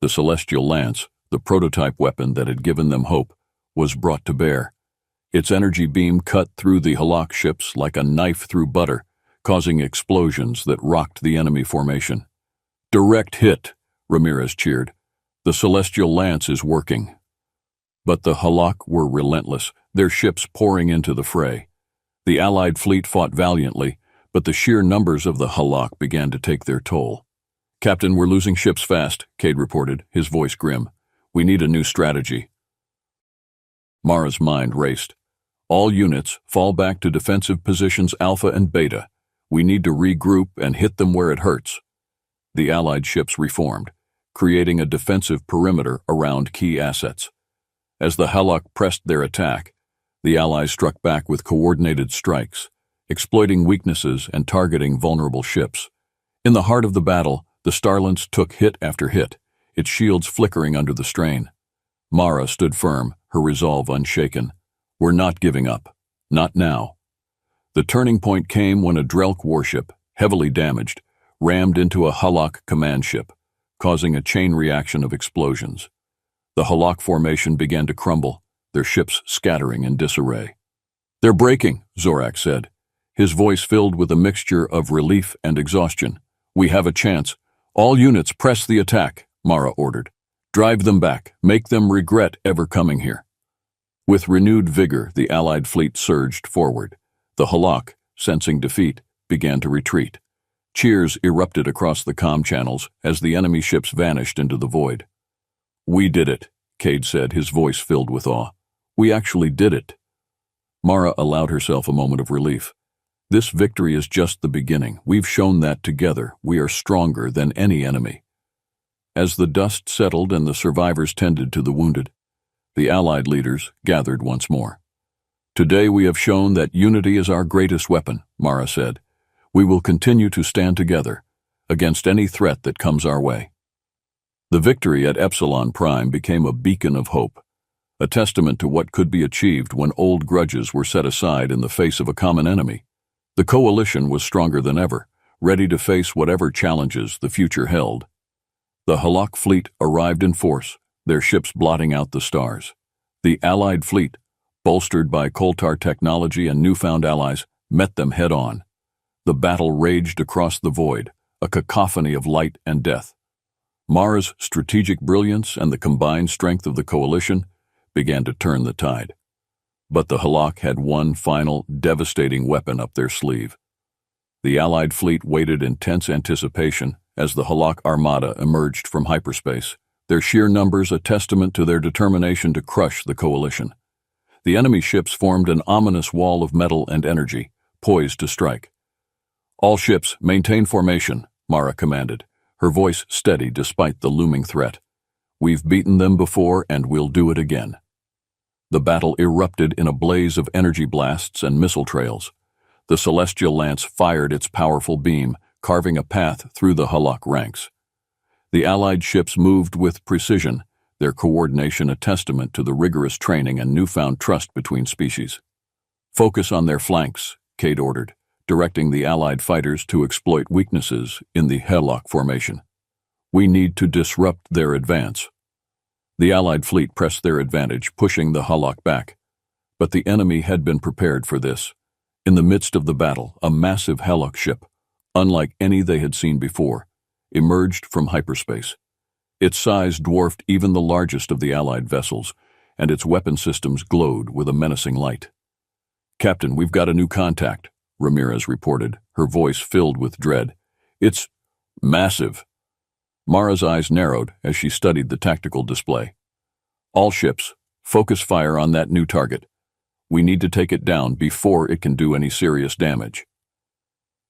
The Celestial Lance, the prototype weapon that had given them hope, was brought to bear. Its energy beam cut through the Halak ships like a knife through butter, causing explosions that rocked the enemy formation. "Direct hit," Ramirez cheered. "The Celestial Lance is working." But the Halak were relentless, their ships pouring into the fray. The Allied fleet fought valiantly, but the sheer numbers of the Halak began to take their toll. "Captain, we're losing ships fast," Cade reported, his voice grim. "We need a new strategy." Mara's mind raced. "All units, fall back to defensive positions Alpha and Beta. We need to regroup and hit them where it hurts." The Allied ships reformed, creating a defensive perimeter around key assets. As the Halak pressed their attack, the Allies struck back with coordinated strikes, exploiting weaknesses and targeting vulnerable ships. In the heart of the battle, the Starlance took hit after hit, its shields flickering under the strain. Mara stood firm, her resolve unshaken. "We're not giving up. Not now." The turning point came when a Drelk warship, heavily damaged, rammed into a Halak command ship, causing a chain reaction of explosions. The Halak formation began to crumble, their ships scattering in disarray. "They're breaking," Zorak said, his voice filled with a mixture of relief and exhaustion. "We have a chance. All units press the attack," Mara ordered. "Drive them back. Make them regret ever coming here." With renewed vigor, the Allied fleet surged forward. The Halak, sensing defeat, began to retreat. Cheers erupted across the comm channels as the enemy ships vanished into the void. "We did it," Cade said, his voice filled with awe. "We actually did it." Mara allowed herself a moment of relief. "This victory is just the beginning. We've shown that together we are stronger than any enemy." As the dust settled and the survivors tended to the wounded, the Allied leaders gathered once more. "Today we have shown that unity is our greatest weapon," Mara said. "We will continue to stand together against any threat that comes our way." The victory at Epsilon Prime became a beacon of hope, a testament to what could be achieved when old grudges were set aside in the face of a common enemy. The coalition was stronger than ever, ready to face whatever challenges the future held. The Halak fleet arrived in force, their ships blotting out the stars. The Allied fleet, bolstered by Koltar technology and newfound allies, met them head-on. The battle raged across the void, a cacophony of light and death. Mara's strategic brilliance and the combined strength of the coalition began to turn the tide. But the Halak had one final, devastating weapon up their sleeve. The Allied fleet waited in tense anticipation as the Halak armada emerged from hyperspace, their sheer numbers a testament to their determination to crush the coalition. The enemy ships formed an ominous wall of metal and energy, poised to strike. "All ships, maintain formation," Mara commanded, her voice steady despite the looming threat. "We've beaten them before and we'll do it again." The battle erupted in a blaze of energy blasts and missile trails. The Celestial Lance fired its powerful beam, carving a path through the Halak ranks. The Allied ships moved with precision, their coordination a testament to the rigorous training and newfound trust between species. "Focus on their flanks," Cade ordered, directing the Allied fighters to exploit weaknesses in the Halak formation. "We need to disrupt their advance." The Allied fleet pressed their advantage, pushing the Halak back. But the enemy had been prepared for this. In the midst of the battle, a massive Halak ship, unlike any they had seen before, emerged from hyperspace. Its size dwarfed even the largest of the Allied vessels, and its weapon systems glowed with a menacing light. "Captain, we've got a new contact," Ramirez reported, her voice filled with dread. "It's massive." Mara's eyes narrowed as she studied the tactical display. "All ships, focus fire on that new target. We need to take it down before it can do any serious damage."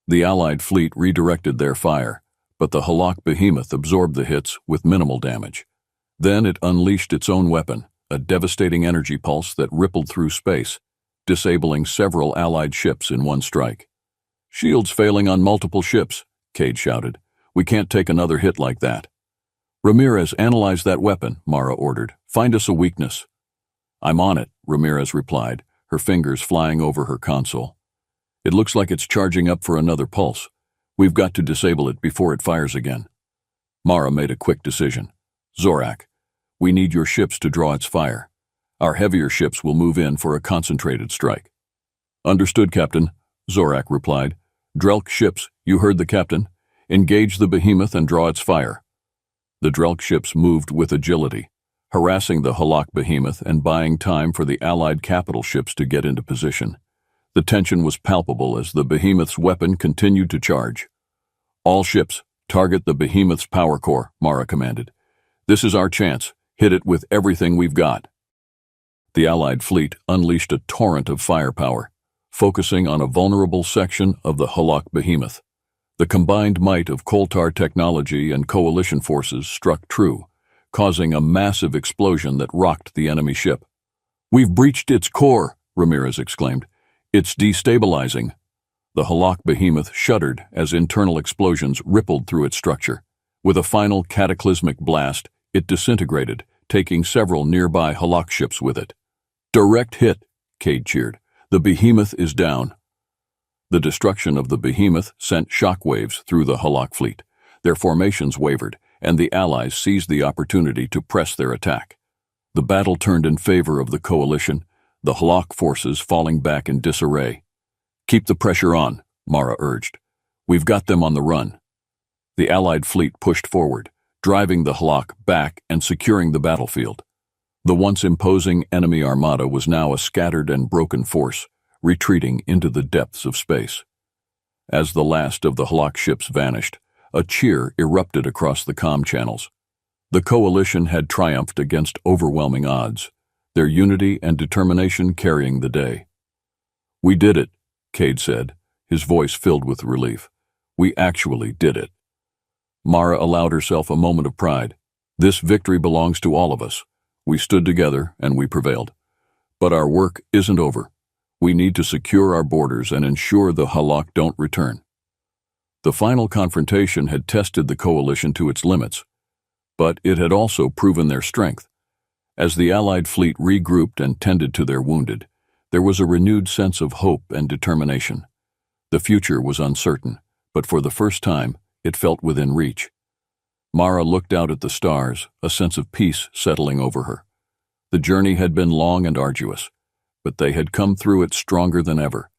The Allied fleet redirected their fire, but the Halak behemoth absorbed the hits with minimal damage. Then it unleashed its own weapon, a devastating energy pulse that rippled through space, disabling several Allied ships in one strike. "Shields failing on multiple ships," Cade shouted. "We can't take another hit like that." "Ramirez, analyze that weapon," Mara ordered. "Find us a weakness." "I'm on it," Ramirez replied, her fingers flying over her console. "It looks like it's charging up for another pulse. We've got to disable it before it fires again." Mara made a quick decision. "Zorak, we need your ships to draw its fire. Our heavier ships will move in for a concentrated strike." "Understood, Captain," Zorak replied. "Drelk ships, you heard the captain. Engage the behemoth and draw its fire." The Drelk ships moved with agility, harassing the Halak behemoth and buying time for the Allied capital ships to get into position. The tension was palpable as the behemoth's weapon continued to charge. "All ships, target the behemoth's power core," Mara commanded. "This is our chance. Hit it with everything we've got." The Allied fleet unleashed a torrent of firepower, focusing on a vulnerable section of the Halak behemoth. The combined might of Koltar technology and coalition forces struck true, causing a massive explosion that rocked the enemy ship. "We've breached its core," Ramirez exclaimed. "It's destabilizing." The Halak behemoth shuddered as internal explosions rippled through its structure. With a final cataclysmic blast, it disintegrated, taking several nearby Halak ships with it. "Direct hit," Cade cheered. "The behemoth is down." The destruction of the behemoth sent shockwaves through the Halak fleet. Their formations wavered, and the Allies seized the opportunity to press their attack. The battle turned in favor of the coalition, the Halak forces falling back in disarray. "Keep the pressure on," Mara urged. "We've got them on the run." The Allied fleet pushed forward, driving the Halak back and securing the battlefield. The once imposing enemy armada was now a scattered and broken force, retreating into the depths of space. As the last of the Halak ships vanished, a cheer erupted across the comm channels. The coalition had triumphed against overwhelming odds, their unity and determination carrying the day. "We did it," Cade said, his voice filled with relief. "We actually did it." Mara allowed herself a moment of pride. "This victory belongs to all of us. We stood together and we prevailed. But our work isn't over. We need to secure our borders and ensure the Halak don't return." The final confrontation had tested the coalition to its limits, but it had also proven their strength. As the Allied fleet regrouped and tended to their wounded, there was a renewed sense of hope and determination. The future was uncertain, but for the first time, it felt within reach. Mara looked out at the stars, a sense of peace settling over her. The journey had been long and arduous, but they had come through it stronger than ever.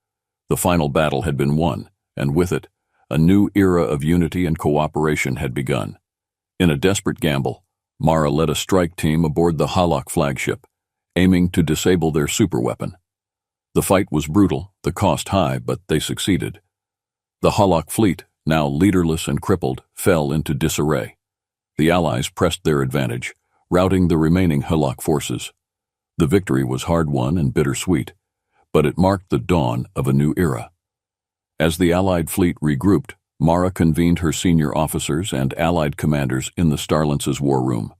The final battle had been won, and with it, a new era of unity and cooperation had begun. In a desperate gamble, Mara led a strike team aboard the Halak flagship, aiming to disable their superweapon. The fight was brutal, the cost high, but they succeeded. The Halak fleet, now leaderless and crippled, fell into disarray. The Allies pressed their advantage, routing the remaining Halak forces. The victory was hard-won and bittersweet, but it marked the dawn of a new era. As the Allied fleet regrouped, Mara convened her senior officers and Allied commanders in the Starlance's war room.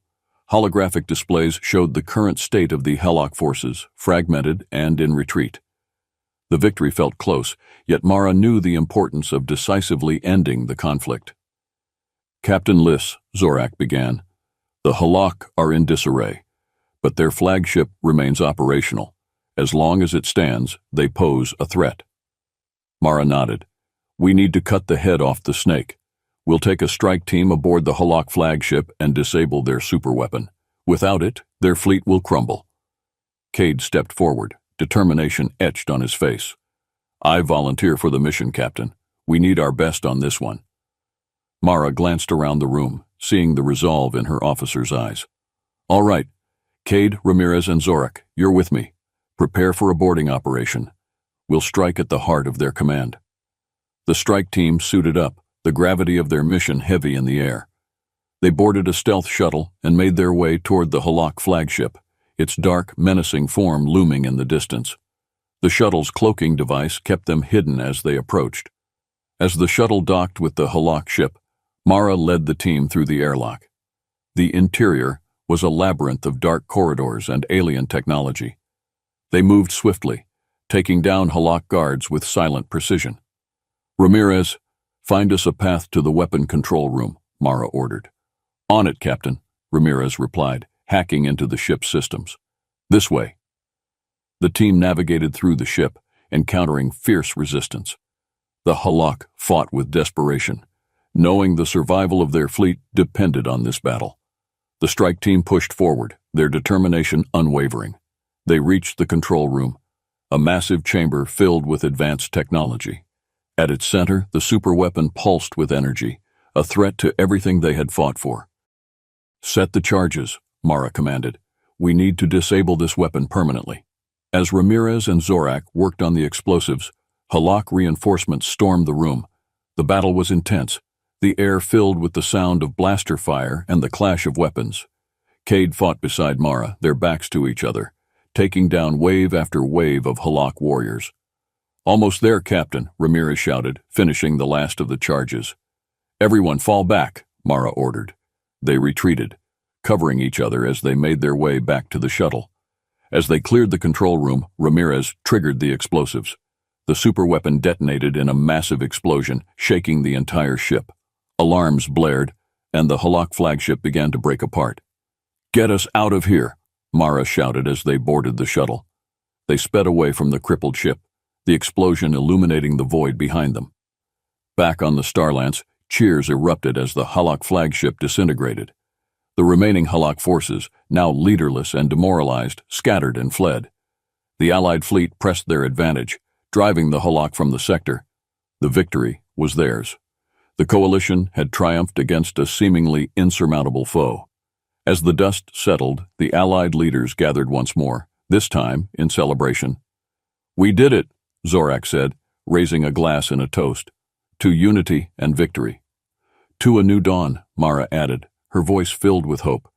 Holographic displays showed the current state of the Halak forces, fragmented and in retreat. The victory felt close, yet Mara knew the importance of decisively ending the conflict. "Captain Liss," Zorak began, "the Halak are in disarray, but their flagship remains operational. As long as it stands, they pose a threat." Mara nodded. "We need to cut the head off the snake. We'll take a strike team aboard the Halak flagship and disable their superweapon. Without it, their fleet will crumble." Cade stepped forward, determination etched on his face. "I volunteer for the mission, Captain. We need our best on this one." Mara glanced around the room, seeing the resolve in her officer's eyes. "All right. Cade, Ramirez, and Zorak, you're with me. Prepare for a boarding operation. We'll strike at the heart of their command." The strike team suited up, the gravity of their mission heavy in the air. They boarded a stealth shuttle and made their way toward the Halak flagship, its dark, menacing form looming in the distance. The shuttle's cloaking device kept them hidden as they approached. As the shuttle docked with the Halak ship, Mara led the team through the airlock. The interior was a labyrinth of dark corridors and alien technology. They moved swiftly, taking down Halak guards with silent precision. "Ramirez, find us a path to the weapon control room," Mara ordered. "On it, Captain," Ramirez replied, hacking into the ship's systems. "This way." The team navigated through the ship, encountering fierce resistance. The Halak fought with desperation, knowing the survival of their fleet depended on this battle. The strike team pushed forward, their determination unwavering. They reached the control room, a massive chamber filled with advanced technology. At its center, the superweapon pulsed with energy, a threat to everything they had fought for. "Set the charges," Mara commanded. "We need to disable this weapon permanently." As Ramirez and Zorak worked on the explosives, Halak reinforcements stormed the room. The battle was intense, the air filled with the sound of blaster fire and the clash of weapons. Cade fought beside Mara, their backs to each other, taking down wave after wave of Halak warriors. "Almost there, Captain," Ramirez shouted, finishing the last of the charges. "Everyone fall back," Mara ordered. They retreated, covering each other as they made their way back to the shuttle. As they cleared the control room, Ramirez triggered the explosives. The superweapon detonated in a massive explosion, shaking the entire ship. Alarms blared, and the Halak flagship began to break apart. "Get us out of here," Mara shouted as they boarded the shuttle. They sped away from the crippled ship, the explosion illuminating the void behind them. Back on the Starlance, cheers erupted as the Halak flagship disintegrated. The remaining Halak forces, now leaderless and demoralized, scattered and fled. The Allied fleet pressed their advantage, driving the Halak from the sector. The victory was theirs. The coalition had triumphed against a seemingly insurmountable foe. As the dust settled, the Allied leaders gathered once more, this time in celebration. "We did it," Zorak said, raising a glass in a toast. "To unity and victory." "To a new dawn," Mara added, her voice filled with hope.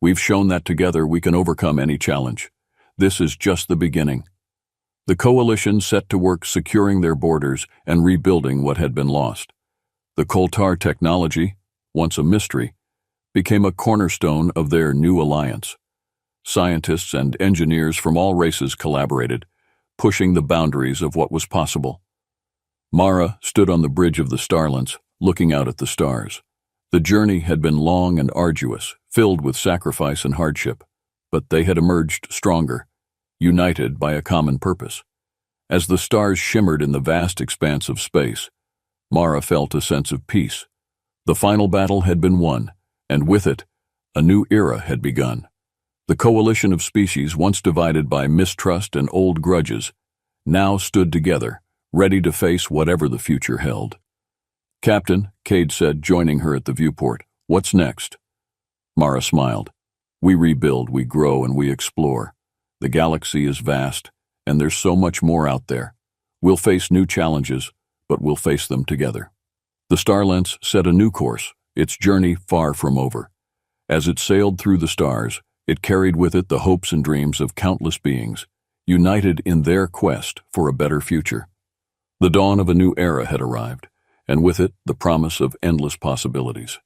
"We've shown that together we can overcome any challenge. This is just the beginning." The coalition set to work securing their borders and rebuilding what had been lost. The Koltar technology, once a mystery, became a cornerstone of their new alliance. Scientists and engineers from all races collaborated, pushing the boundaries of what was possible. Mara stood on the bridge of the Starlance, looking out at the stars. The journey had been long and arduous, filled with sacrifice and hardship, but they had emerged stronger, united by a common purpose. As the stars shimmered in the vast expanse of space, Mara felt a sense of peace. The final battle had been won, and with it, a new era had begun. The coalition of species, once divided by mistrust and old grudges, now stood together, ready to face whatever the future held. "Captain," Cade said, joining her at the viewport, "what's next?" Mara smiled. "We rebuild, we grow, and we explore. The galaxy is vast, and there's so much more out there. We'll face new challenges, but we'll face them together." The Starlance set a new course, its journey far from over. As it sailed through the stars, it carried with it the hopes and dreams of countless beings, united in their quest for a better future. The dawn of a new era had arrived, and with it the promise of endless possibilities.